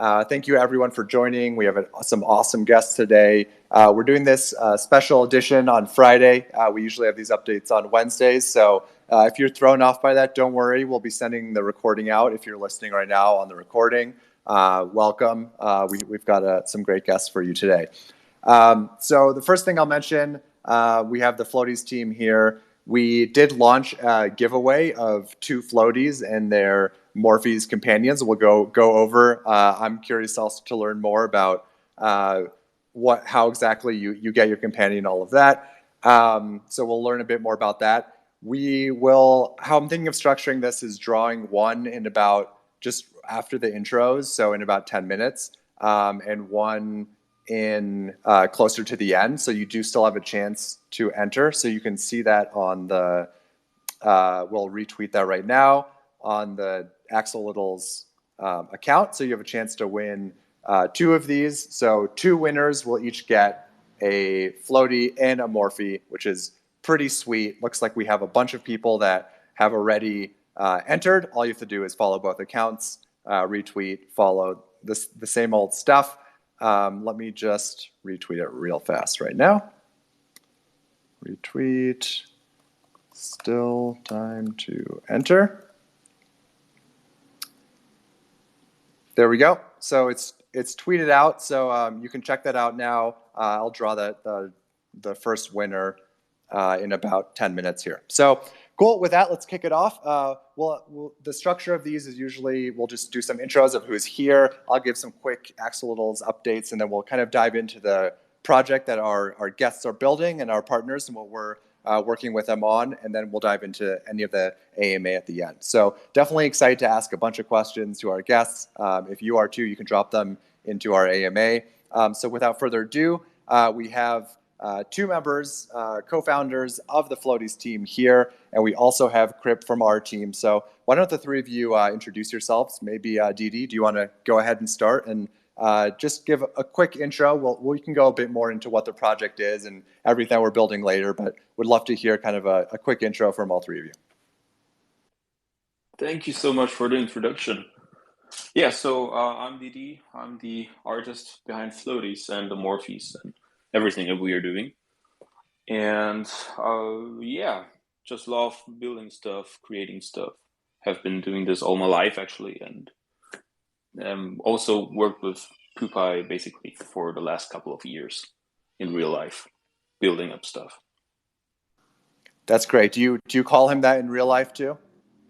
Thank you everyone for joining. We have some awesome guests today. We're doing this special edition on Friday. We usually have these updates on Wednesdays. So if you're thrown off by that, don't worry. We'll be sending the recording out if you're listening right now on the recording. Welcome. We've got some great guests for you today. So the first thing I'll mention, we have the Flowtys team here. We did launch a giveaway of 2 Flowtys and their Morphes companions. We'll go over. I'm curious also to learn more about how exactly you get your companion, all of that. So we'll learn a bit more about that. How I'm thinking of structuring this is drawing one in about just after the intros, so in about 10 minutes, and one in closer to the end. So you do still have a chance to enter. So you can see that on the, we'll retweet that right now on the Axolittles account. So you have a chance to win 2 of these. So 2 winners will each get a Floaty and a Morphe, which is pretty sweet. Looks like we have a bunch of people that have already entered. All you have to do is follow both accounts, retweet, follow the same old stuff. Let me just retweet it real fast right now. Retweet. Still time to enter. There we go. So it's tweeted out. So you can check that out now. I'll draw the first winner in about 10 minutes here. So cool. With that, let's kick it off. The structure of these is usually we'll just do some intros of who's here. I'll give some quick Axolittles updates, and then we'll kind of dive into the project that our guests are building and our partners and what we're working with them on, and then we'll dive into any of the AMA at the end. So definitely excited to ask a bunch of questions to our guests. If you are too, you can drop them into our AMA. So without further ado, we have 2 members, co-founders of the Flowtys team here, and we also have Krip from our team. So why don't the 3 of you introduce yourselves? Maybe Didi, do you want to go ahead and start and just give a quick intro? We can go a bit more into what the project is and everything that we're building later, but would love to hear kind of a quick intro from all 3 of you. Thank you so much for the introduction. Yeah, so I'm Didi. I'm the artist behind Flowtys and the Morphes and everything that we are doing. And yeah, just love building stuff, creating stuff. Have been doing this all my life actually, and also worked with Pupai basically for the last couple of years in real life, building up stuff. That's great. Do you call him that in real life too?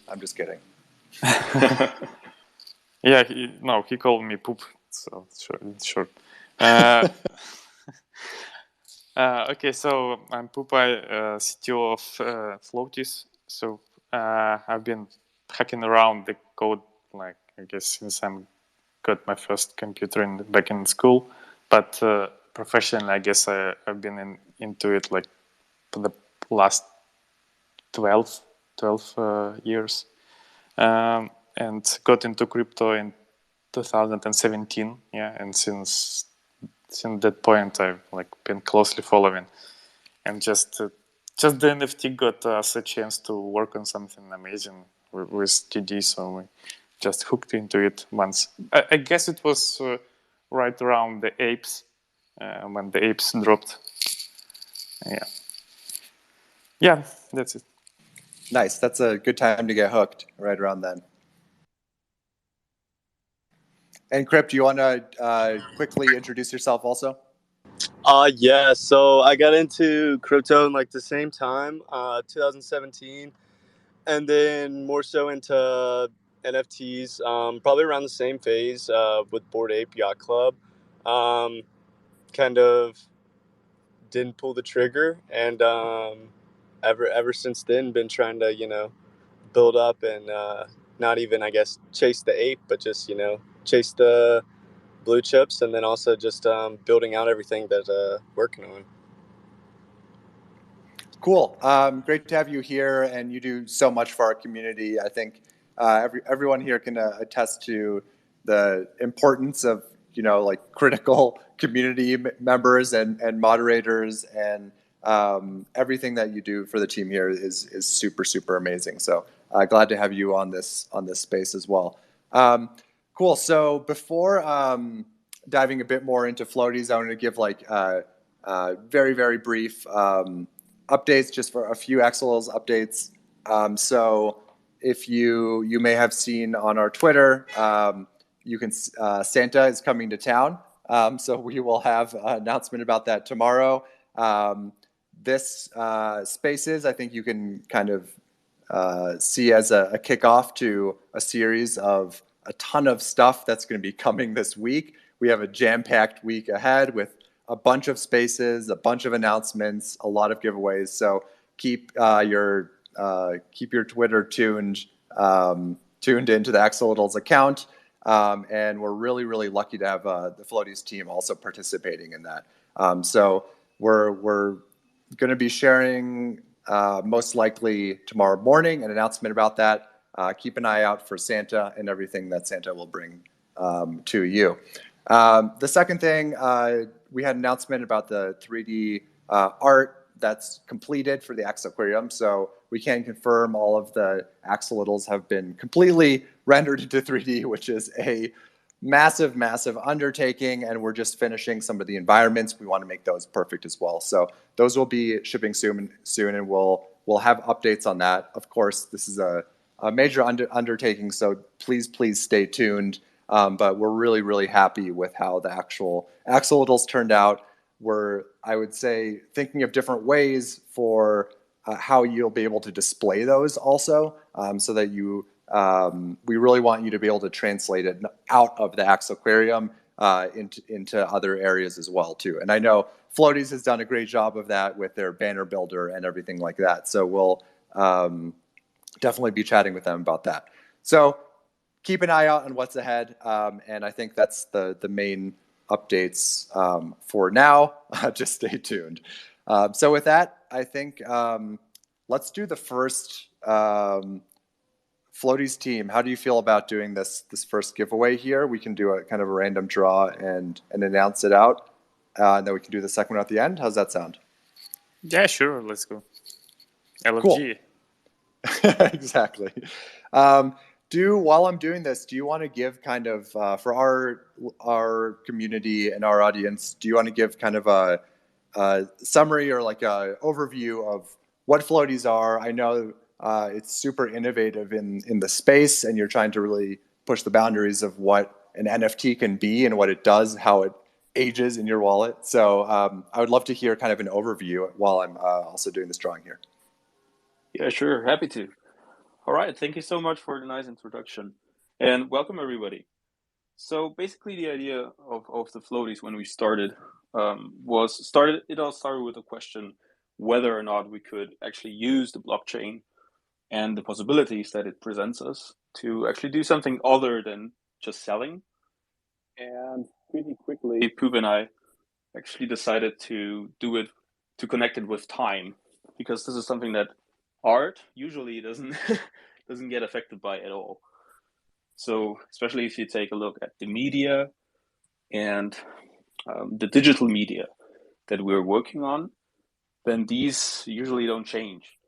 I'm just kidding. Yeah, he called me Poop, so it's short. Okay, so I'm Pupai, CTO of Flowtys. So I've been hacking around the code, like I guess since I got my first computer back in school. But professionally, I guess I've been into it like for the last 12 years. And got into crypto in 2017. Yeah, and since that point, I've like been closely following, and just the NFT got us a chance to work on something amazing with TD, so we just hooked into it once. I guess it was right around the apes, when the apes dropped. Yeah, that's it. Nice. That's a good time to get hooked, right around then. And Krip, do you want to quickly introduce yourself also? Yeah, so I got into crypto in like the same time, 2017, and then more so into NFTs, probably around the same phase with Bored Ape Yacht Club. Kind of didn't pull the trigger, and ever since then been trying to build up and not even, I guess, chase the ape, but just chase the blue chips, and then also just building out everything that working on. Cool. Great to have you here, and you do so much for our community. I think everyone here can attest to the importance of like critical community members and moderators, and everything that you do for the team here is super amazing. So glad to have you on this space as well. Cool. So before diving a bit more into Flowtys, I wanted to give like very, very brief updates, just for a few Axolitlls updates. So if you may have seen on our Twitter, you can Santa is coming to town. So we will have an announcement about that tomorrow. This Spaces, I think you can kind of see as a kickoff to a series of a ton of stuff that's going to be coming this week. We have a jam-packed week ahead with a bunch of spaces, a bunch of announcements, a lot of giveaways. So keep your Twitter tuned into the Axolittls account. And we're really, really lucky to have the Flowtys team also participating in that. So we're going to be sharing most likely tomorrow morning an announcement about that. Keep an eye out for Santa and everything that Santa will bring to you. The second thing, we had an announcement about the 3D art that's completed for the Aquarium. So we can confirm all of the Axolittls have been completely rendered into 3D, which is a massive, massive undertaking. And we're just finishing some of the environments. We want to make those perfect as well. So those will be shipping soon, and we'll have updates on that. Of course, this is a major undertaking, so please stay tuned. But we're really, really happy with how the actual Axolittls turned out. We're, I would say, thinking of different ways for how you'll be able to display those also, so that we really want you to be able to translate it out of the Aquarium into other areas as well too. And I know Flowtys has done a great job of that with their banner builder and everything like that. So we'll definitely be chatting with them about that. So keep an eye out on what's ahead. And I think that's the main updates for now. Just stay tuned. So with that, I think let's do the first Flowtys team. How do you feel about doing this first giveaway here? We can do a kind of a random draw and announce it out. And then we can do the second one at the end. How's that sound? Yeah, sure. Let's go. LFG. Cool. Exactly. While I'm doing this, do you want to give kind of for our community and our audience, do you want to give kind of a summary or like a overview of what Flowtys are? I know it's super innovative in the space, and you're trying to really push the boundaries of what an NFT can be and what it does, how it ages in your wallet. So I would love to hear kind of an overview while I'm also doing this drawing here. Yeah, sure. Happy to. All right. Thank you so much for the nice introduction. And welcome, everybody. So basically, the idea of the Flowtys when we started it all started with a question whether or not we could actually use the blockchain and the possibilities that it presents us to actually do something other than just selling. And pretty quickly, Poop and I actually decided to do it, to connect it with time, because this is something that art usually doesn't get affected by at all. So especially if you take a look at the media and the digital media that we're working on, then these usually don't change,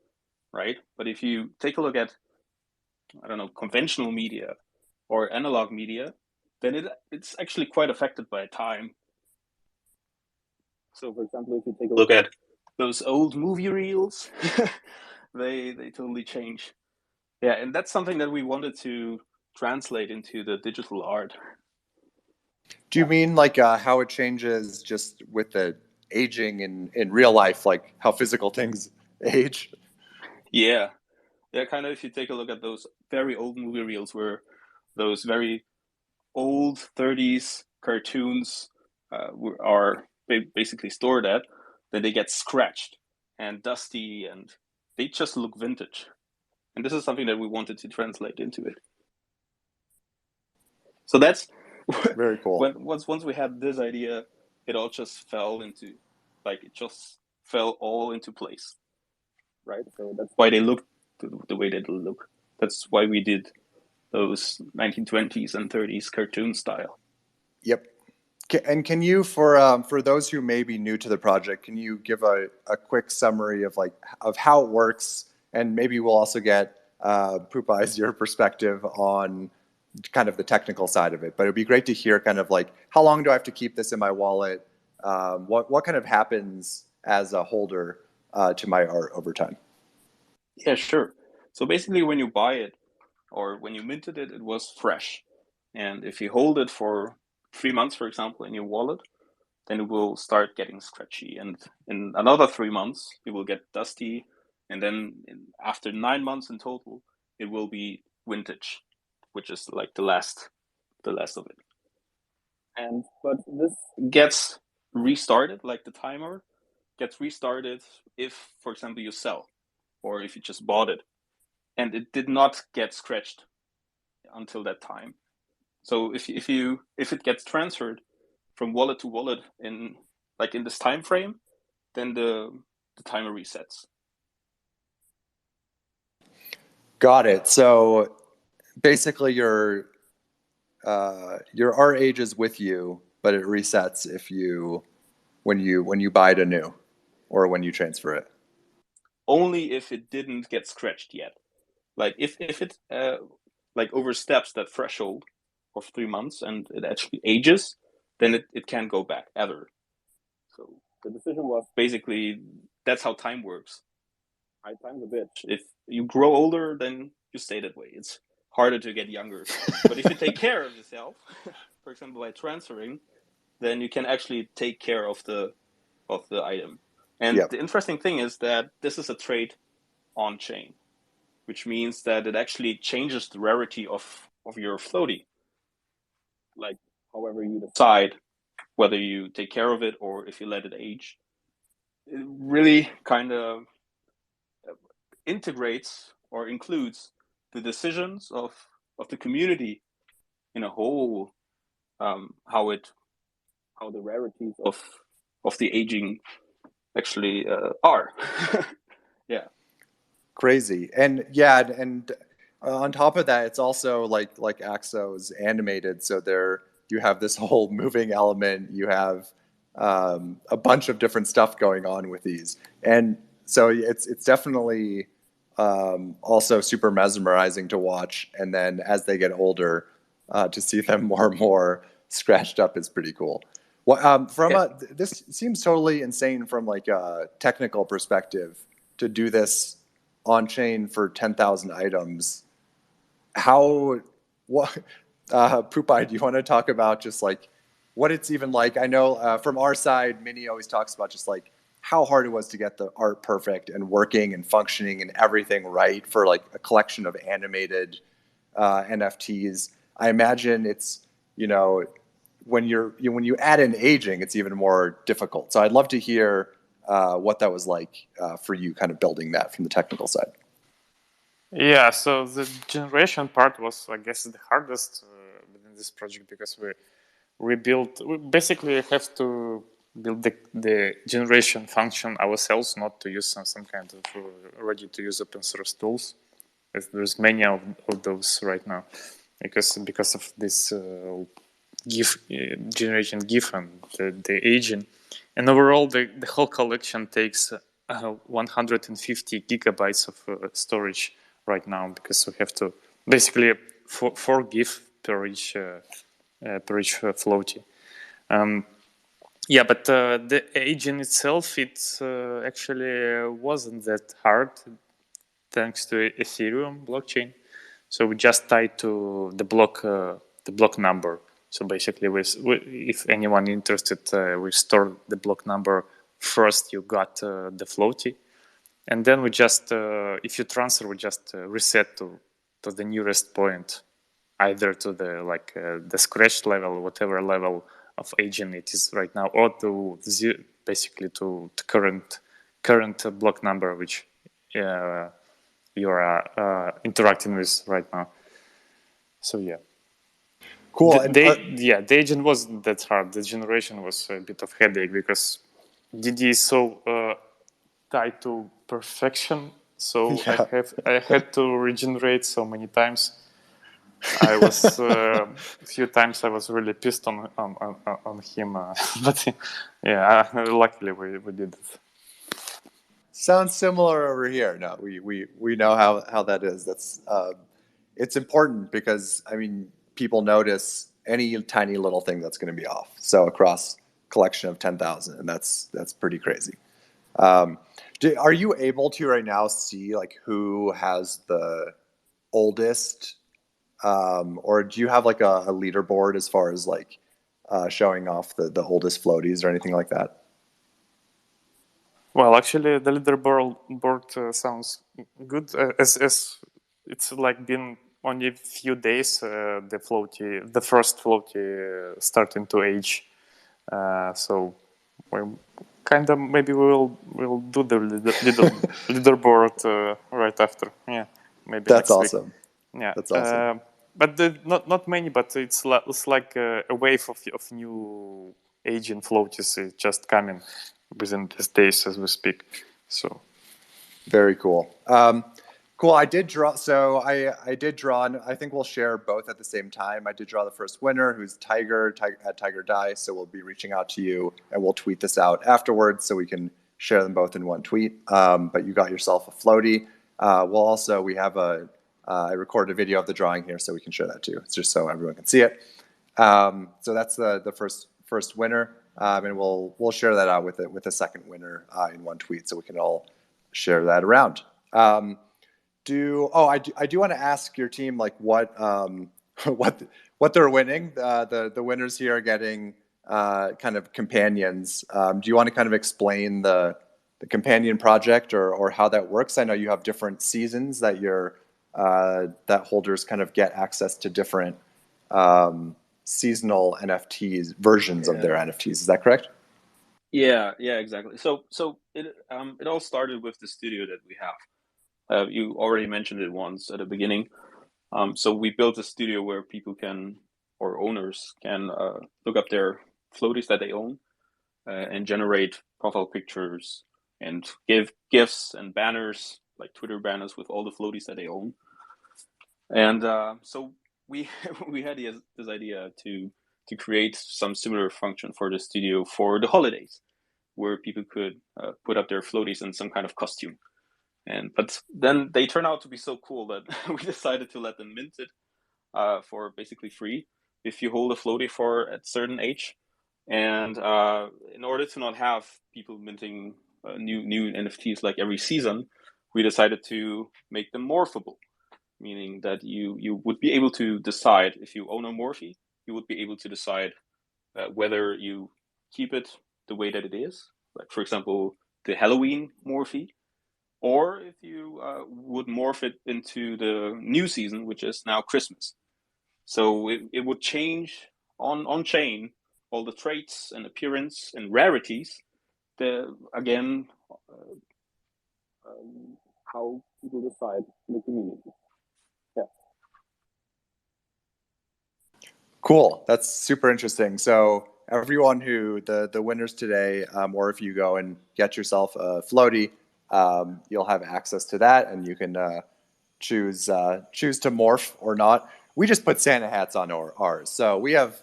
right? But if you take a look at, I don't know, conventional media or analog media, then it's actually quite affected by time. So for example, if you take a look at those old movie reels, they totally change. Yeah, and that's something that we wanted to translate into the digital art. Do you mean like how it changes just with the aging in real life, like how physical things age? Yeah, kind of if you take a look at those very old movie reels where those very old 30s cartoons are basically stored at, then they get scratched and dusty and they just look vintage. And this is something that we wanted to translate into it. So that's very cool. Once we had this idea, it all just fell into, all into place, right? So that's why they look the way they look. That's why we did those 1920s and 30s cartoon style. Yep. And can you, for those who may be new to the project, can you give a quick summary of how it works, and maybe we'll also get Poop Eyes your perspective on kind of the technical side of it, but it'd be great to hear kind of like, how long do I have to keep this in my wallet? What kind of happens as a holder to my art over time? Yeah, sure. So basically, when you buy it or when you minted it, it was fresh. And if you hold it for 3 months, for example, in your wallet, then it will start getting scratchy. And in another 3 months, it will get dusty. And then after 9 months in total, it will be vintage, which is like the last of it. And but this gets restarted, like the timer gets restarted if, for example, you sell or if you just bought it and it did not get scratched until that time. So if it gets transferred from wallet to wallet in this time frame, then the timer resets. Got it. So basically, your art ages with you, but it resets when you buy it anew, or when you transfer it. Only if it didn't get scratched yet. Like if it oversteps that threshold of 3 months and it actually ages, then it can't go back ever. So the decision was basically that's how time works. Time's a bitch. If you grow older, then you stay that way. It's harder to get younger. But if you take care of yourself, for example, by transferring, then you can actually take care of the item. And Yep. the interesting thing is that this is a trade on chain, which means that it actually changes the rarity of your floaty. Like however you decide whether you take care of it or if you let it age. It really kind of integrates or includes the decisions of the community in a whole, how the rarities of the aging actually are. Yeah. Crazy. And yeah, and on top of that, it's also like Axo's animated, so you have this whole moving element, you have a bunch of different stuff going on with these, and so it's definitely also super mesmerizing to watch. And then as they get older, to see them more and more scratched up is pretty cool. Well, this seems totally insane from like a technical perspective to do this on chain for 10,000 items. Pupai, do you want to talk about just like what it's even like? I know from our side, Minnie always talks about just like how hard it was to get the art perfect and working and functioning and everything right for like a collection of animated NFTs. I imagine it's, when you add in aging, it's even more difficult. So I'd love to hear what that was like for you, kind of building that from the technical side. Yeah, so the generation part was, I guess, the hardest within this project, because we basically have to build the generation function ourselves, not to use some kind of ready-to-use open source tools. There's many of those right now, because of this GIF generation GIF and the aging, and overall the whole collection takes 150 gigabytes of storage right now, because we have to basically four GIF per each floaty. Yeah, but the aging itself, it's actually wasn't that hard, thanks to Ethereum blockchain. So we just tied to the block number. So basically, if anyone interested, we store the block number first. You got the floaty, and then we just, if you transfer, we just reset to the nearest point, either to the scratch level, whatever level of aging it is right now, or to basically to current block number which you are interacting with right now. So yeah. Cool. The agent wasn't that hard. The generation was a bit of headache, because DD is so tied to perfection. So yeah. I had to regenerate so many times. I was a few times I was really pissed on him, but yeah, luckily we did it. Sounds similar over here. No, we know how that is. That's it's important, because I mean, people notice any tiny little thing that's going to be off. So across collection of 10,000, and that's pretty crazy. Are you able to right now see like who has the oldest, or do you have like a leaderboard as far as like showing off the oldest floaties or anything like that? Well, actually, the leaderboard sounds good. As it's like been only a few days, the first floaty starting to age. So we kind of maybe we'll do the leaderboard right after. Yeah, maybe That's next awesome. week. Yeah, that's awesome. But not many, but it's like a wave of new aging floaties just coming within these days as we speak. So very cool. Cool. I did draw. So I did draw, and I think we'll share both at the same time. I did draw the first winner, who's Tiger at Tiger Die. So we'll be reaching out to you, and we'll tweet this out afterwards, so we can share them both in one tweet. But you got yourself a floaty. We have I recorded a video of the drawing here, so we can share that too. It's just so everyone can see it. So that's the first winner, and we'll share that out with the second winner in one tweet, so we can all share that around. I do want to ask your team like what they're winning. The winners here are getting kind of companions. Do you want to kind of explain the companion project or how that works? I know you have different seasons that that holders kind of get access to different seasonal NFTs, versions of their NFTs. Is that correct? Yeah, exactly. So it all started with the studio that we have. You already mentioned it once at the beginning. So we built a studio where people or owners can look up their floaties that they own and generate profile pictures and give gifts and banners, like Twitter banners with all the floaties that they own. And so we had this idea to create some similar function for the studio for the holidays, where people could put up their floaties in some kind of costume. But then they turn out to be so cool that we decided to let them mint it for basically free if you hold a floaty for a certain age. And in order to not have people minting new NFTs like every season, we decided to make them morphable, meaning that you would be able to decide if you own a Morphe, you would be able to decide whether you keep it the way that it is, like for example, the Halloween Morphe, or if you would morph it into the new season, which is now Christmas. So it would change on chain all the traits and appearance and rarities. Again, how people decide in the community. Yeah. Cool. That's super interesting. So everyone the winners today, or if you go and get yourself a floaty, you'll have access to that, and you can choose to morph or not. We just put Santa hats on ours, so we have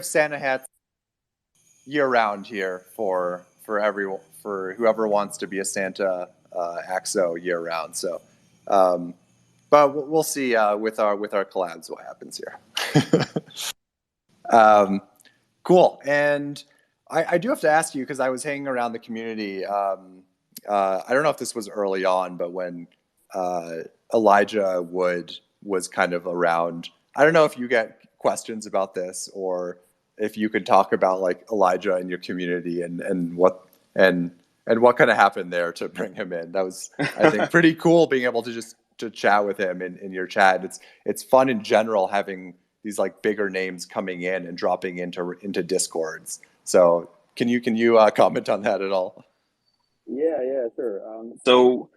Santa hats year round here for everyone, for whoever wants to be a Santa Axo year round. So, but we'll see with our collabs what happens here. Cool. And I do have to ask you, because I was hanging around the community. I don't know if this was early on, but when Elijah Wood was kind of around, I don't know if you get questions about this, or if you could talk about like Elijah in your community and what kind of happened there to bring him in. That was, I think, pretty cool being able to chat with him in your chat. It's fun in general having these like bigger names coming in and dropping into Discords. So can you comment on that at all? Yeah, sure. So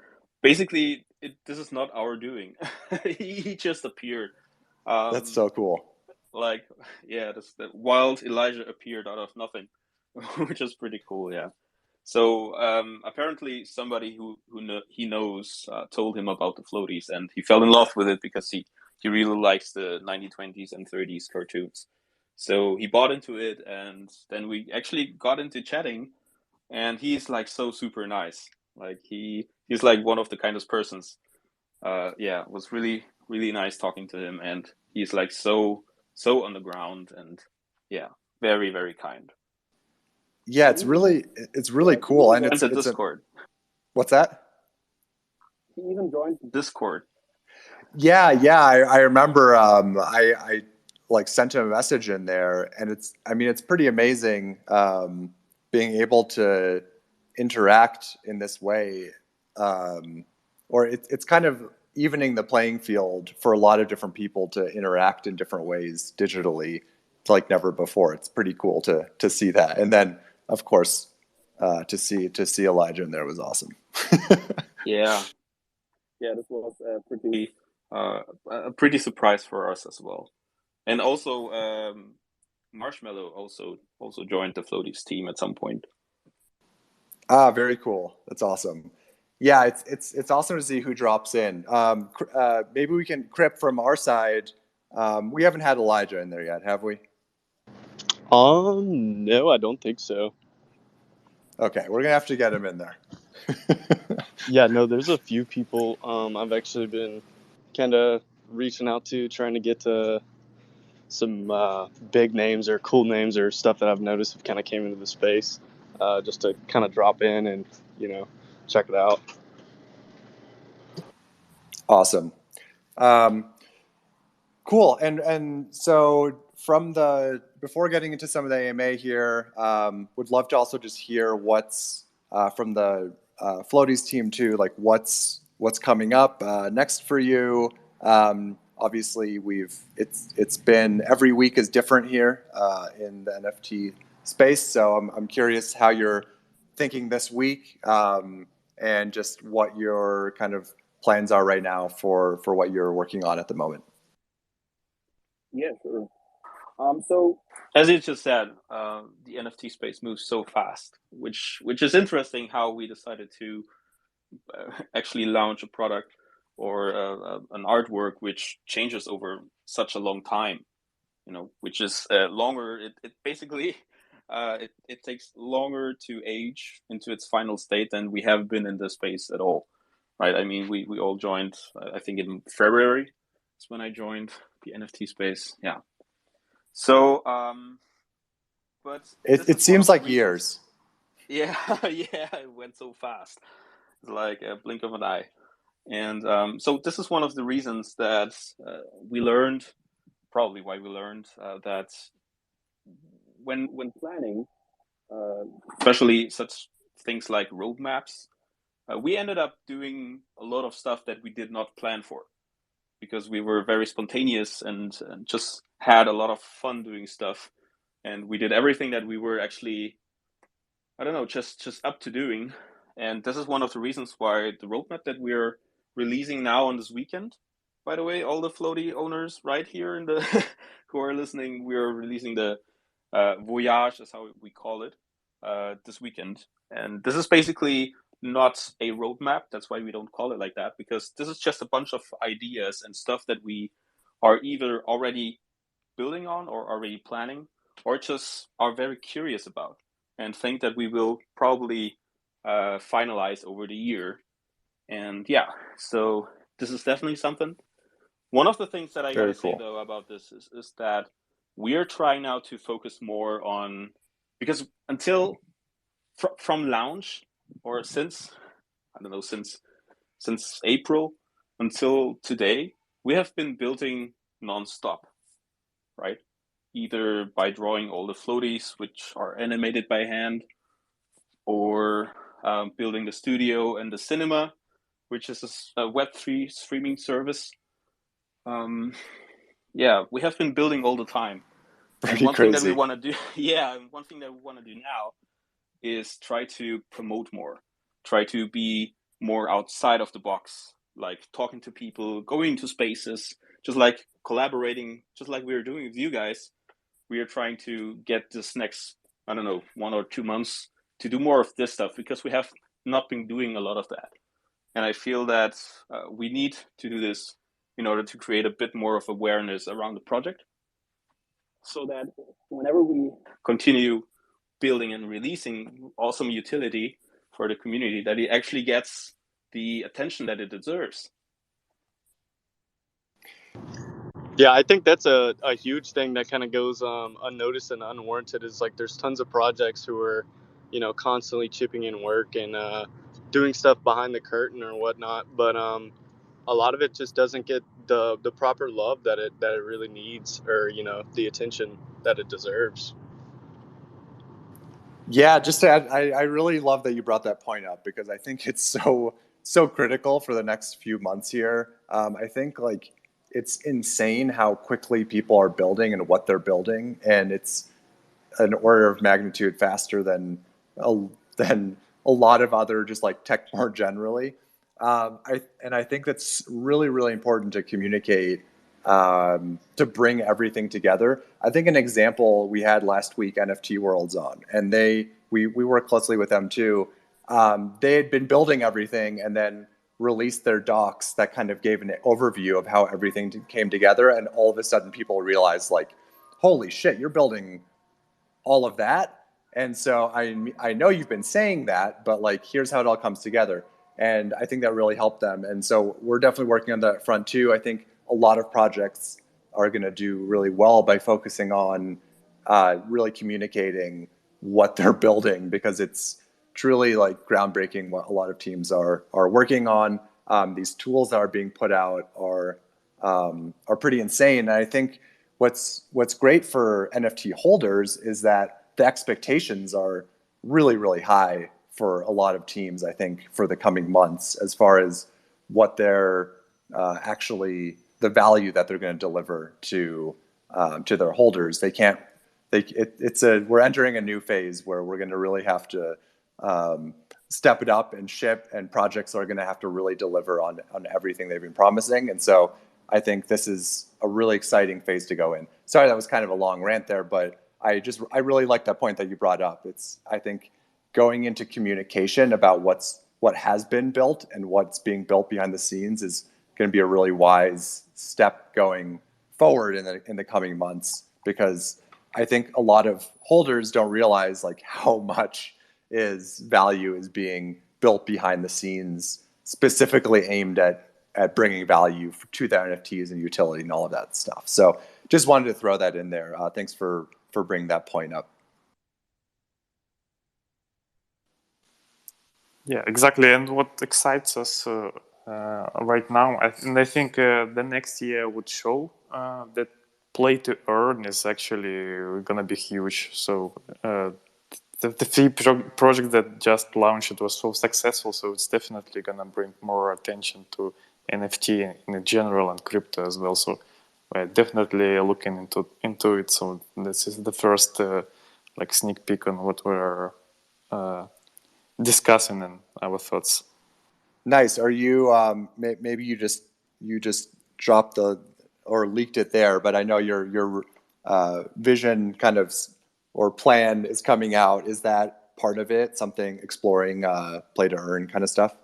basically, this is not our doing. He just appeared. That's so cool. Like, yeah, that wild Elijah appeared out of nothing, which is pretty cool. Yeah. So apparently, somebody who he knows told him about the floaties, and he fell in love with it because he really likes the 1920s and 30s cartoons. So he bought into it, and then we actually got into chatting. And he's like so super nice. Like he's like one of the kindest persons. It was really, really nice talking to him, and he's like so so on the ground, and yeah, very, very kind. Yeah, it's really cool, and Joined the Discord. What's that? He even joined the Discord. Yeah, I remember. I like sent him a message in there, and it's pretty amazing being able to interact in this way, or it's kind of evening the playing field for a lot of different people to interact in different ways digitally, like never before. It's pretty cool to see that, and then of course to see Elijah in there was awesome. Yeah, this was a pretty surprise for us as well, and also Marshmallow also joined the Flowtys team at some point. Ah, very cool. That's awesome. Yeah, it's awesome to see who drops in. Maybe we can Crip from our side. We haven't had Elijah in there yet, have we? No, I don't think so. Okay, we're gonna have to get him in there. Yeah, no, there's a few people I've actually been kind of reaching out to, trying to get to some big names or cool names or stuff that I've noticed have kind of came into the space, just to kind of drop in and check it out. Awesome. Cool. And so before getting into some of the AMA here, would love to also just hear what's from the Flowtys team too, like what's coming up next for you. Obviously it's been every week is different here in the NFT space. So I'm curious how you're thinking this week and just what your kind of plans are right now for what you're working on at the moment. Yeah, sure. So as you just said, the NFT space moves so fast, which is interesting. How we decided to actually launch a product or an artwork which changes over such a long time, which is longer. It basically it takes longer to age into its final state than we have been in this space at all, right? I mean, we all joined. I think in February is when I joined the NFT space. Yeah. So, but it seems like years. Yeah, yeah, it went so fast. It's like a blink of an eye. And so this is one of the reasons that we learned, probably why we learned that when planning, especially such things like roadmaps, we ended up doing a lot of stuff that we did not plan for, because we were very spontaneous and just had a lot of fun doing stuff, and we did everything that we were actually, I don't know, just up to doing. And this is one of the reasons why the roadmap that we're releasing now on this weekend, by the way, all the Floaty owners right here in the who are listening, we're releasing the Voyage, is how we call it, this weekend. And this is basically not a roadmap. That's why we don't call it like that, because this is just a bunch of ideas and stuff that we are either already building on or already planning, or just are very curious about and think that we will probably finalize over the year. And yeah, so this is definitely something. One of the things that I gotta say though about this is that we are trying now to focus more on, because until from launch, or since, I don't know, since April until today, we have been building nonstop, right? Either by drawing all the floaties, which are animated by hand, or building the studio and the cinema, which is a Web3 streaming service. Yeah, we have been building all the time. Pretty and one crazy. Thing that we want to do, one thing that we want to do now is try to promote more, try to be more outside of the box, like talking to people, going to spaces, just like collaborating, just like we are doing with you guys. We are trying to get this next, I don't know, 1 or 2 months to do more of this stuff, because we have not been doing a lot of that. And I feel that we need to do this in order to create a bit more of awareness around the project, so that whenever we continue building and releasing awesome utility for the community, that it actually gets the attention that it deserves. Yeah, I think that's a huge thing that kind of goes unnoticed and unwarranted. Is like there's tons of projects who are, constantly chipping in work and doing stuff behind the curtain or whatnot, but a lot of it just doesn't get the proper love that it really needs, or the attention that it deserves. Yeah, just to add, I really love that you brought that point up because I think it's so critical for the next few months here. I think like it's insane how quickly people are building and what they're building, and it's an order of magnitude faster a, than a lot of other just like tech more generally. I think that's really important to communicate, to bring everything together. I think an example we had last week, NFT World's on, and we work closely with them too. They had been building everything and then released their docs that kind of gave an overview of how everything came together, and all of a sudden people realized like, holy shit, you're building all of that. And so I know you've been saying that, but like here's how it all comes together. And I think that really helped them. And so we're definitely working on that front too. I think a lot of projects are going to do really well by focusing on really communicating what they're building, because it's truly like groundbreaking what a lot of teams are working on. These tools that are being put out are pretty insane. And I think what's great for NFT holders is that the expectations are really high for a lot of teams, I think, for the coming months, as far as what they're actually the value that they're going to deliver to their holders. We're entering a new phase where we're going to really have to step it up and ship, and projects are going to have to really deliver on everything they've been promising. And so I think this is a really exciting phase to go in. Sorry, that was kind of a long rant there, but I really like that point that you brought up. I think going into communication about what has been built and what's being built behind the scenes is going to be a really wise step going forward in the coming months, because I think a lot of holders don't realize like how much value is being built behind the scenes, specifically aimed at bringing value to their NFTs and utility and all of that stuff. So just wanted to throw that in there. Thanks for bringing that point up. Yeah, exactly. And what excites us right now, I think the next year would show that play to earn is actually going to be huge. So the free project that just launched, it was so successful. So it's definitely going to bring more attention to NFT in general and crypto as well. So we're definitely looking into it. So this is the first like sneak peek on what we're discussing and our thoughts. Nice. Are you maybe you just dropped or leaked it there, but I know your vision kind of or plan is coming out. Is that part of it? Something exploring play to earn kind of stuff?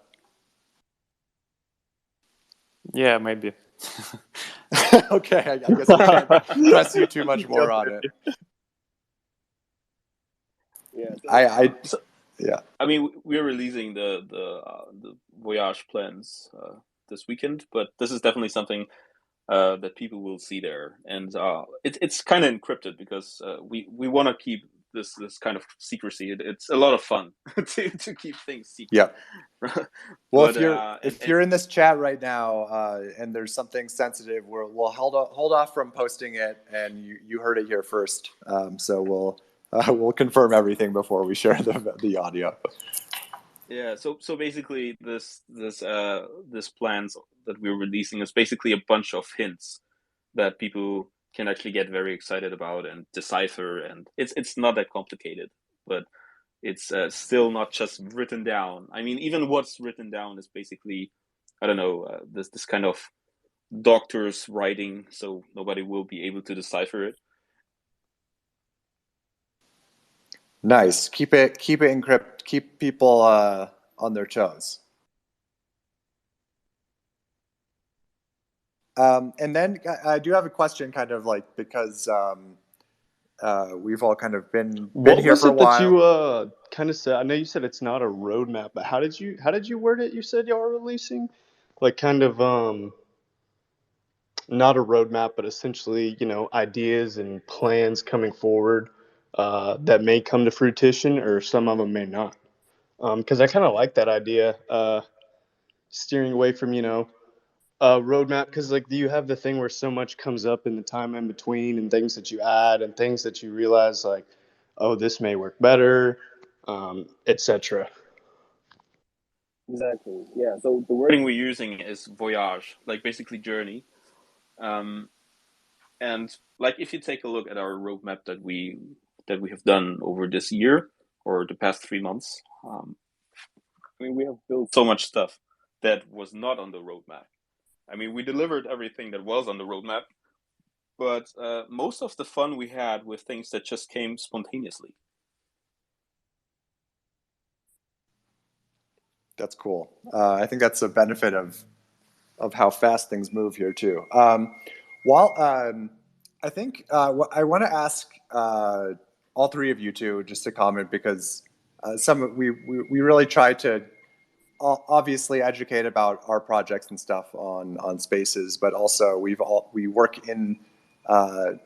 Yeah, maybe. Okay, I guess I can't press you too much more on it. Yeah, yeah. I mean, we're releasing the Voyage plans this weekend, but this is definitely something that people will see there, and it's kind of encrypted because we want to keep this kind of secrecy. It's a lot of fun to keep things secret. Yeah. Well, if you're in this chat right now and there's something sensitive, we'll hold off from posting it, and you heard it here first. So we'll confirm everything before we share the audio. Yeah. So basically, this plans that we're releasing is basically a bunch of hints that people can actually get very excited about and decipher, and it's not that complicated, but it's still not just written down. I mean, even what's written down is basically, I don't know, this kind of doctor's writing, so nobody will be able to decipher it. Nice. Keep it encrypted. Keep people on their toes. And then I do have a question, kind of like, because we've all kind of been here for a while. What was it that you kind of said? I know you said it's not a roadmap, but how did you word it? You said y'all are releasing, like, kind of not a roadmap, but essentially, ideas and plans coming forward that may come to fruition, or some of them may not. Because I kind of like that idea, steering away from, roadmap, because like you have the thing where so much comes up in the time in between, and things that you add and things that you realize like, oh, this may work better, etc. Exactly. Yeah. So the wording we're using is voyage, like basically journey. Um, and like if you take a look at our roadmap that we have done over this year or the past 3 months, I mean we have built so much stuff that was not on the roadmap. I mean we delivered everything that was on the roadmap, but most of the fun we had with things that just came spontaneously. That's cool. I think that's a benefit of how fast things move here too. While I think I want to ask all three of you two just to comment, because we really try to obviously educate about our projects and stuff on Spaces, but also we work in the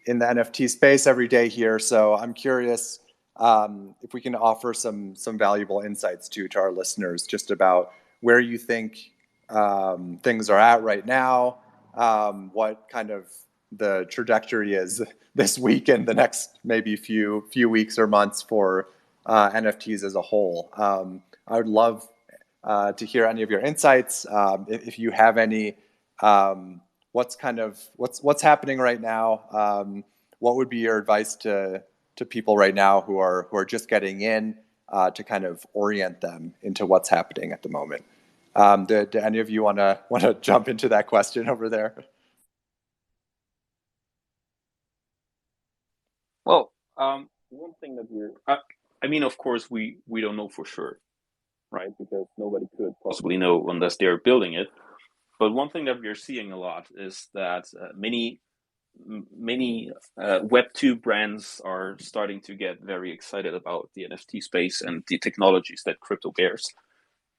NFT space every day here. So I'm curious if we can offer some valuable insights to our listeners just about where you think things are at right now, what kind of the trajectory is this week and the next maybe few weeks or months for NFTs as a whole. I would love to hear any of your insights. If you have any, what's happening right now? What would be your advice to people right now who are just getting in to kind of orient them into what's happening at the moment? Do any of you want to jump into that question over there? Well, one thing that I mean, of course, we don't know for sure, right? Because nobody could possibly know unless they're building it. But one thing that we're seeing a lot is that many Web2 brands are starting to get very excited about the NFT space and the technologies that crypto bears,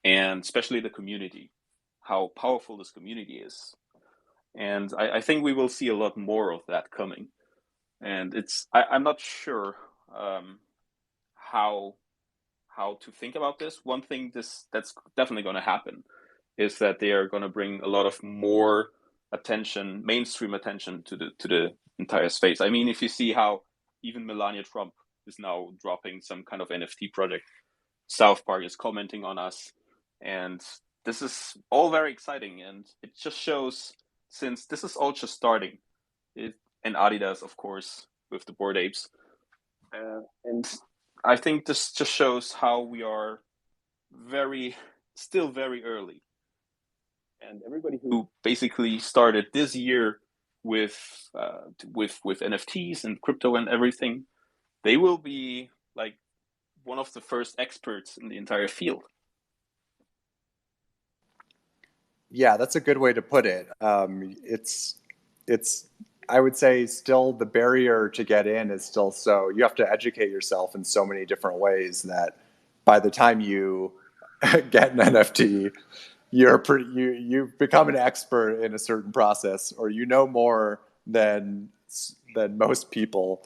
and especially the community, how powerful this community is. And I think we will see a lot more of that coming. And I'm not sure how to think about this. One thing that's definitely going to happen is that they are going to bring a lot of more attention, mainstream attention to the entire space. I mean, if you see how even Melania Trump is now dropping some kind of NFT project, South Park is commenting on us, and this is all very exciting. And it just shows, since this is all just starting, and Adidas, of course, with the Bored Apes, and I think this just shows how we are still very early. And everybody who basically started this year with NFTs and crypto and everything, they will be like one of the first experts in the entire field. Yeah, that's a good way to put it. It's I would say still the barrier to get in is still, so you have to educate yourself in so many different ways that by the time you get an NFT, you become an expert in a certain process, or you know more than most people,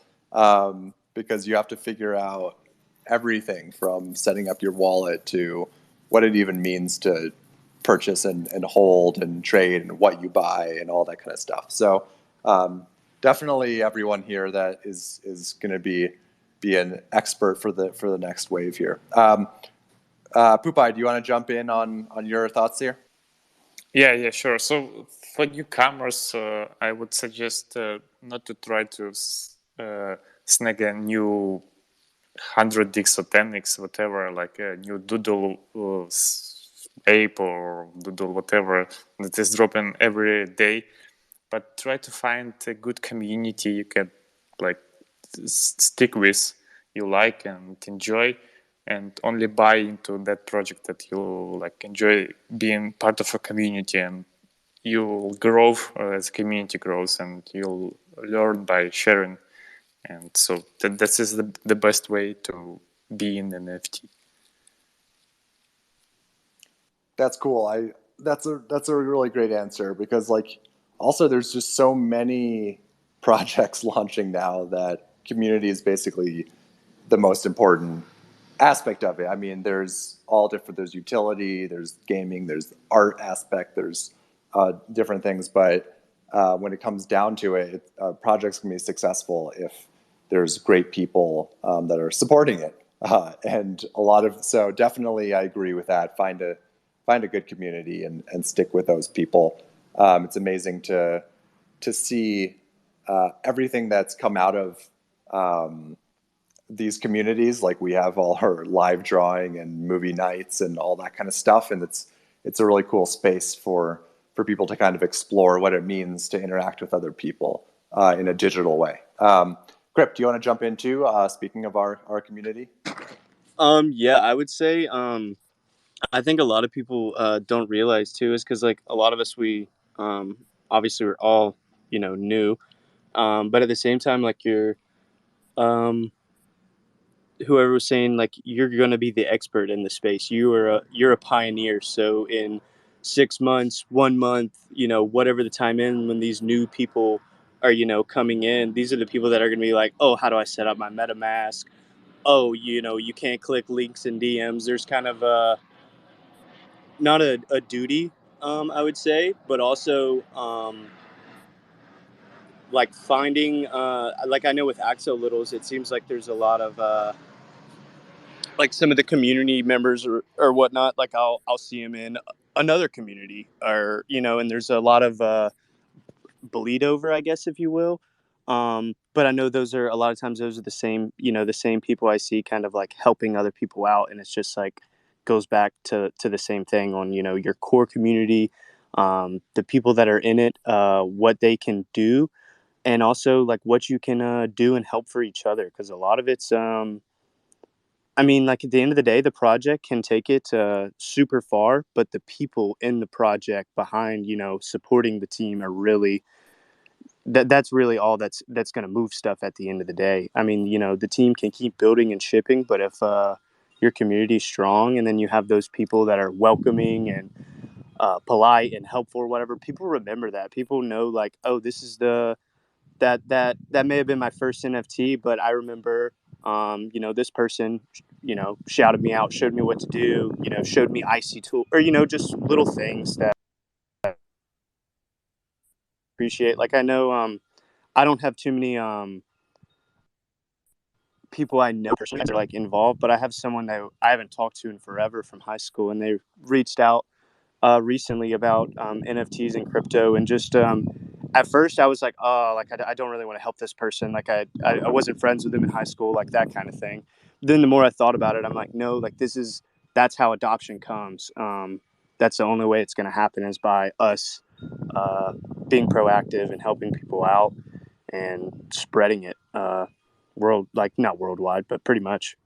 because you have to figure out everything from setting up your wallet to what it even means to purchase and hold and trade and what you buy and all that kind of stuff. So definitely everyone here that is going to be an expert for the next wave here. Pupai, do you want to jump in on your thoughts here? Yeah, sure. So for newcomers, I would suggest not to try to snag a new 100x or 10x, whatever, like a new doodle ape or doodle whatever that is dropping every day, but try to find a good community you can like stick with, you like and enjoy, and only buy into that project that you like enjoy being part of a community, and you'll grow as the community grows, and you'll learn by sharing. And so this is the best way to be in NFT. That's cool. That's a really great answer, because like Also, there's just so many projects launching now that community is basically the most important aspect of it. I mean, there's all different. There's utility, there's gaming, there's art aspect, there's different things. But when it comes down to it, projects can be successful if there's great people that are supporting it. And a lot of so definitely, I agree with that. Find a good community and stick with those people. It's amazing to see everything that's come out of these communities. Like we have all our live drawing and movie nights and all that kind of stuff, and it's a really cool space for people to kind of explore what it means to interact with other people in a digital way. Grip, do you want to jump into speaking of our community? Yeah, I would say I think a lot of people don't realize too is because like a lot of us we obviously we're all new, but at the same time like you're um, whoever was saying like you're going to be the expert in the space. You're a pioneer. So in 6 months, 1 month, whatever the time in when these new people are coming in, these are the people that are going to be like, oh, how do I set up my MetaMask? Oh, you can't click links in DMs. There's kind of not a duty, I would say, but also like finding like I know with Axolittles, it seems like there's a lot of like some of the community members or whatnot. Like I'll see them in another community, or and there's a lot of bleed over, I guess, if you will. But I know those are a lot of times those are the same people I see kind of like helping other people out, and it's just like goes back to the same thing on your core community, the people that are in it, what they can do, and also like what you can do and help for each other, because a lot of it's I mean, like at the end of the day, the project can take it super far, but the people in the project behind, supporting the team are really that's really all that's going to move stuff at the end of the day. I mean, the team can keep building and shipping, but if your community is strong and then you have those people that are welcoming and polite and helpful or whatever, people remember that. People know like, oh, this is that may have been my first NFT, but I remember, this person, shouted me out, showed me what to do, showed me icy tool, or just little things that I appreciate. Like I know, I don't have too many people I know personally that are like involved, but I have someone that I haven't talked to in forever from high school, and they reached out recently about NFTs and crypto, and just at first I was like, oh, like I don't really want to help this person. Like I wasn't friends with them in high school, like that kind of thing. Then the more I thought about it, I'm like, no, like that's how adoption comes. That's the only way it's going to happen is by us being proactive and helping people out and spreading it like not worldwide, but pretty much.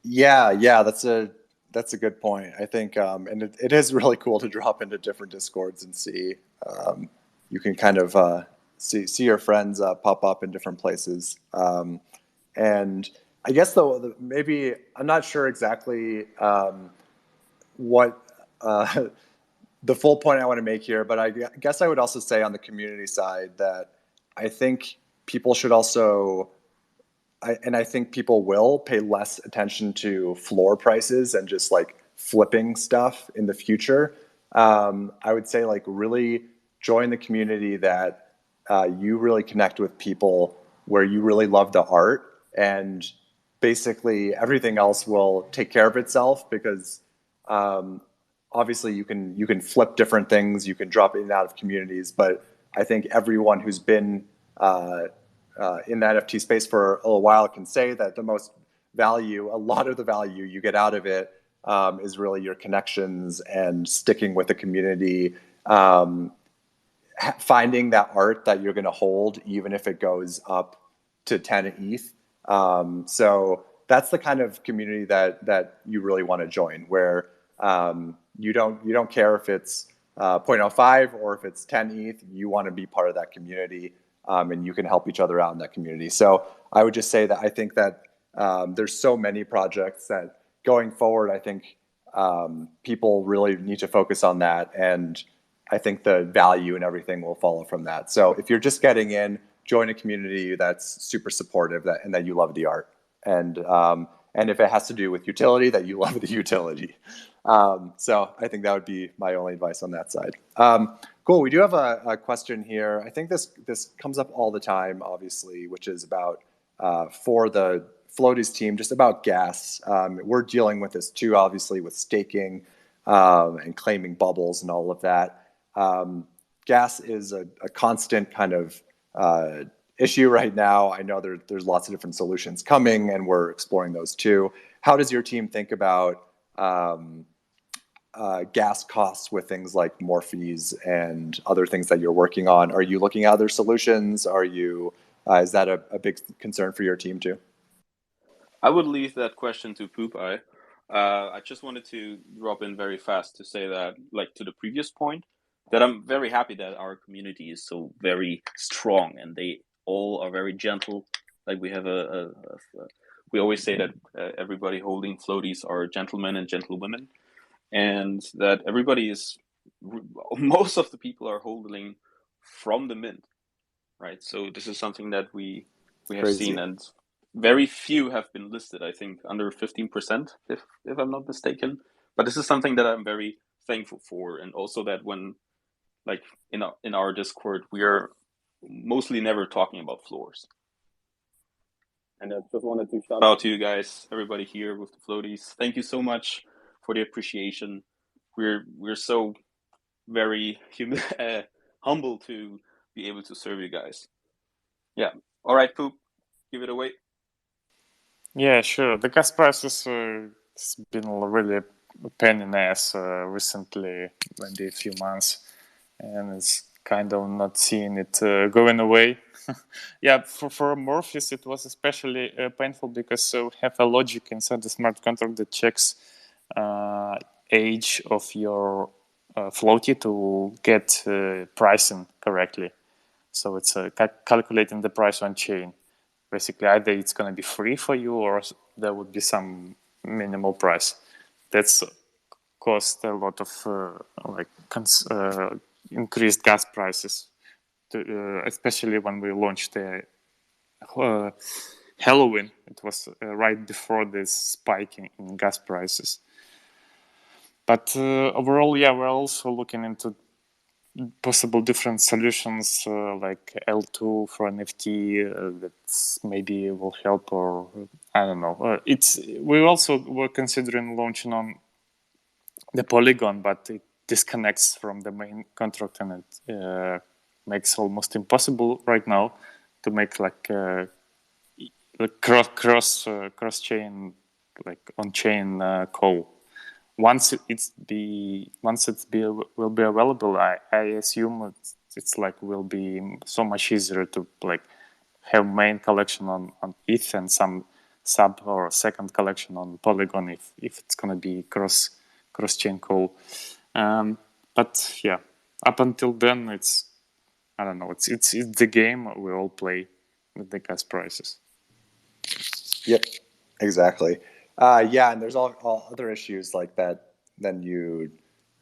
Yeah, that's a good point. I think, and it is really cool to drop into different discords and see. You can kind of see your friends pop up in different places. And I guess though maybe I'm not sure exactly what the full point I want to make here, but I guess I would also say on the community side that I think people should also and I think people will pay less attention to floor prices and just like flipping stuff in the future. I would say like really join the community that you really connect with people where you really love the art, and basically everything else will take care of itself because obviously you can flip different things, you can drop in and out of communities, but I think everyone who's been in the NFT space for a little while can say that the most value, a lot of the value you get out of it is really your connections and sticking with the community, finding that art that you're going to hold, even if it goes up to 10 ETH. So that's the kind of community that you really want to join, where you don't care if it's 0.05 or if it's 10 ETH. You want to be part of that community. And you can help each other out in that community. So I would just say that I think that there's so many projects that going forward, I think people really need to focus on that, and I think the value and everything will follow from that. So if you're just getting in, join a community that's super supportive, and that you love the art, and if it has to do with utility, that you love the utility. So I think that would be my only advice on that side. Cool. We do have a question here. I think this comes up all the time, obviously, which is about for the Flowtys team, just about gas. We're dealing with this too, obviously, with staking and claiming bubbles and all of that. Gas is a constant kind of issue right now. I know there's lots of different solutions coming, and we're exploring those too. How does your team think about gas costs with things like Morphes and other things that you're working on? Are you looking at other solutions? Is that a big concern for your team too? I would leave that question to Poop-Eye. I just wanted to drop in very fast to say that, like to the previous point, that I'm very happy that our community is so very strong and they all are very gentle. Like we have we always say that everybody holding Flowtys are gentlemen and gentlewomen, and that most of the people are holding from the mint, right? So this is something that we have Crazy. seen, and very few have been listed. I think under 15%, if I'm not mistaken. But this is something that I'm very thankful for, and also that when, like in our Discord, we are mostly never talking about floors. And I just wanted to shout out to you guys, everybody here with the Flowtys. Thank you so much for the appreciation. We're so very humble to be able to serve you guys. Yeah. All right, Poop, give it away. Yeah, sure. The gas prices has been really a pain in the ass recently, maybe a few months, and it's kind of not seeing it going away. Yeah, for Morpheus it was especially painful because we have a logic inside the smart contract that checks age of your floaty to get pricing correctly. So it's calculating the price on chain. Basically, either it's going to be free for you or there would be some minimal price. That's cost a lot of increased gas prices, especially when we launched the Halloween. It was right before this spike in gas prices. But overall, yeah, we're also looking into possible different solutions like L2 for NFT that maybe will help, or I don't know. We also were considering launching on the Polygon, but it disconnects from the main contract, and it makes almost impossible right now to make like cross chain, like on chain call. Once it will be available, I assume it's like will be so much easier to like have main collection on ETH and some sub or second collection on Polygon if it's gonna be cross chain call. But yeah, up until then, I don't know. It's the game we all play with the gas prices. Yep, exactly. Yeah, and there's all other issues like that. Then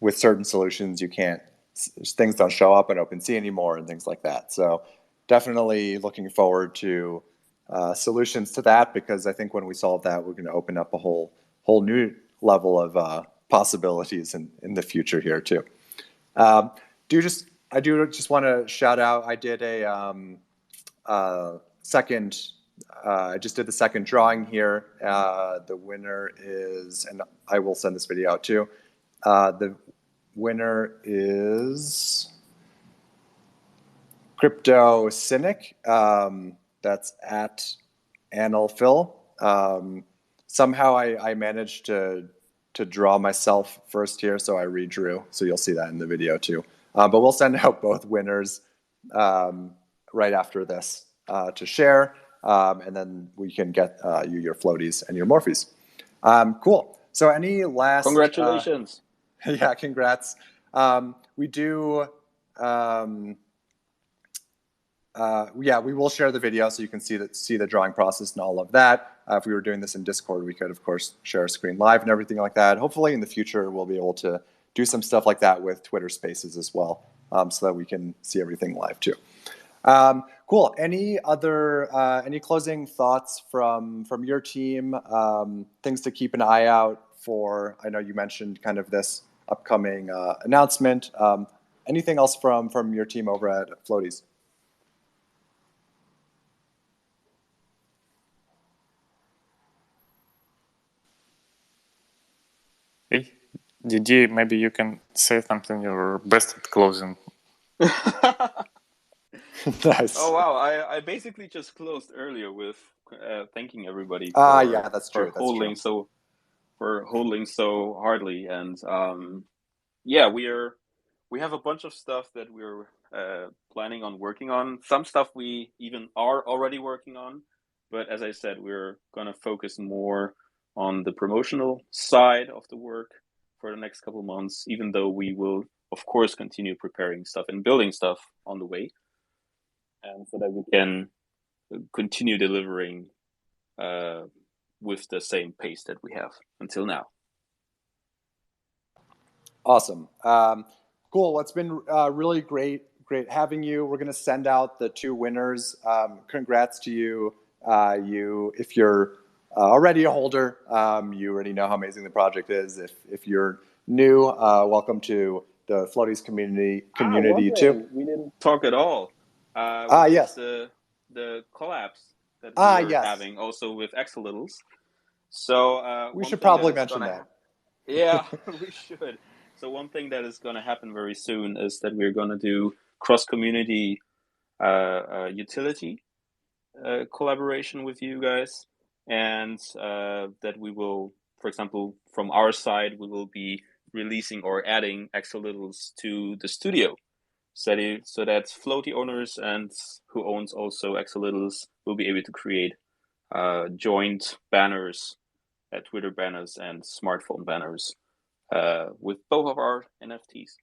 with certain solutions, things don't show up on OpenSea anymore and things like that. So definitely looking forward to solutions to that, because I think when we solve that, we're going to open up a whole new level of possibilities in the future here too. I do just want to shout out. I did I just did the second drawing here. The winner is, and I will send this video out too. The winner is Crypto Cynic. That's at AnalPhil. Somehow I managed to draw myself first here, so I redrew. So you'll see that in the video too. But we'll send out both winners right after this to share. And then we can get you your Flowtys and your Morphes. Cool. So any last... Congratulations. Yeah, congrats. We do... we will share the video so you can see the drawing process and all of that. If we were doing this in Discord, we could, of course, share our screen live and everything like that. Hopefully in the future, we'll be able to do some stuff like that with Twitter Spaces as well, so that we can see everything live too. Cool. Any closing thoughts from your team? Things to keep an eye out for? I know you mentioned kind of this upcoming announcement. Anything else from your team over at Flowtys? Hey, Didi, maybe you can say something. You're best at closing. Nice. Oh wow! I basically just closed earlier with thanking everybody yeah, that's true. for holding so hardly, and yeah, we have a bunch of stuff that we're planning on working on. Some stuff we even are already working on, but as I said, we're gonna focus more on the promotional side of the work for the next couple of months. Even though we will, of course, continue preparing stuff and building stuff on the way. And so that we can continue delivering with the same pace that we have until now. Awesome. Cool. Well, it's been really great having you. We're going to send out the 2 winners. Congrats to you. If you're already a holder, you already know how amazing the project is. If you're new, welcome to the Flowtys community too. We didn't talk at all. Yes. The collabs that we're having also with Axolittles. So we should probably mention that. Yeah, we should. So one thing that is going to happen very soon is that we're going to do cross-community utility collaboration with you guys, and that we will, for example, from our side, we will be releasing or adding Axolittles to the studio. So that Floaty owners and who owns also Axolittles will be able to create joint banners, Twitter banners and smartphone banners with both of our NFTs.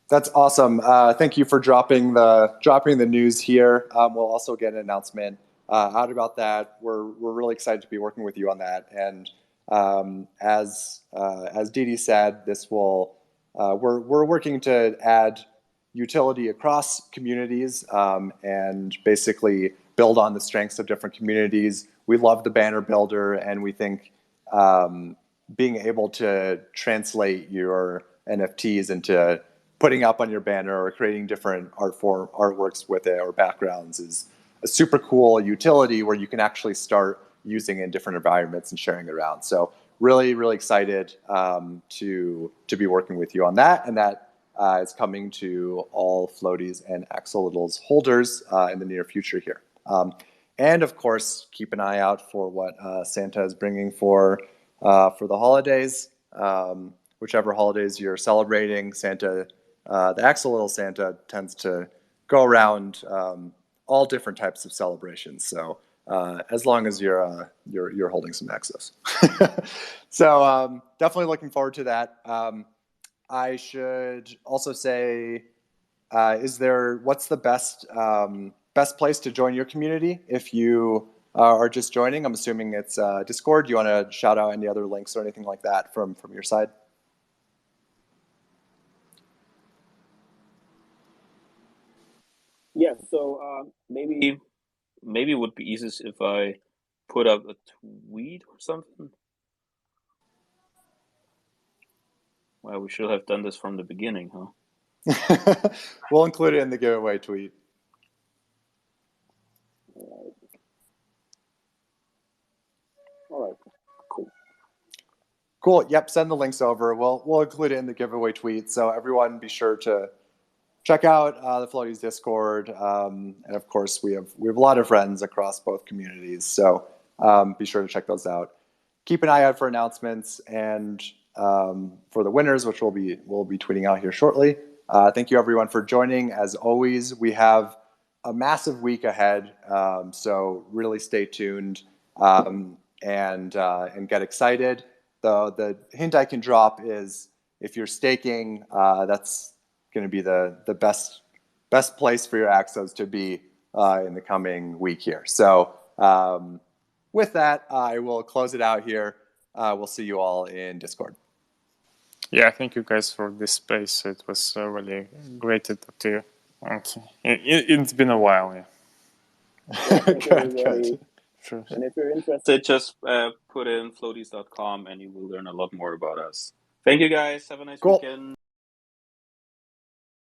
That's awesome. Thank you for dropping the news here. We'll also get an announcement out about that. We're really excited to be working with you on that. And as Didi said, this will we're working to add utility across communities and basically build on the strengths of different communities. We love the banner builder, and we think being able to translate your NFTs into putting up on your banner or creating different artworks with it or backgrounds is a super cool utility where you can actually start using it in different environments and sharing it around. So really, really excited to be working with you on that. And that is coming to all Flowtys and Axolittles holders in the near future here. And of course, keep an eye out for what Santa is bringing for the holidays. Whichever holidays you're celebrating, Santa, the Axolotl Santa tends to go around all different types of celebrations. So as long as you're holding some Axos. So definitely looking forward to that. I should also say, what's the best place to join your community if you are just joining? I'm assuming it's Discord. Do you want to shout out any other links or anything like that from your side? Yeah, so maybe it would be easiest if I put up a tweet or something. Well, we should have done this from the beginning, huh? We'll include it in the giveaway tweet. All right. Cool. Cool. Yep. Send the links over. We'll include it in the giveaway tweet. So everyone, be sure to check out the Flowtys Discord, and of course we have a lot of friends across both communities. So be sure to check those out. Keep an eye out for announcements and for the winners, which we'll be tweeting out here shortly. Thank you everyone for joining. As always, we have a massive week ahead, so really stay tuned and get excited. The hint I can drop is if you're staking, that's going to be the best place for your Axos to be in the coming week here. So with that, I will close it out here. We'll see you all in Discord. Yeah, thank you guys for this space. It was really great to talk to you. It's been a while, yeah. Good. Sure. And if you're interested, just put in Flowtys.com and you will learn a lot more about us. Thank you guys. Have a nice Cool. weekend.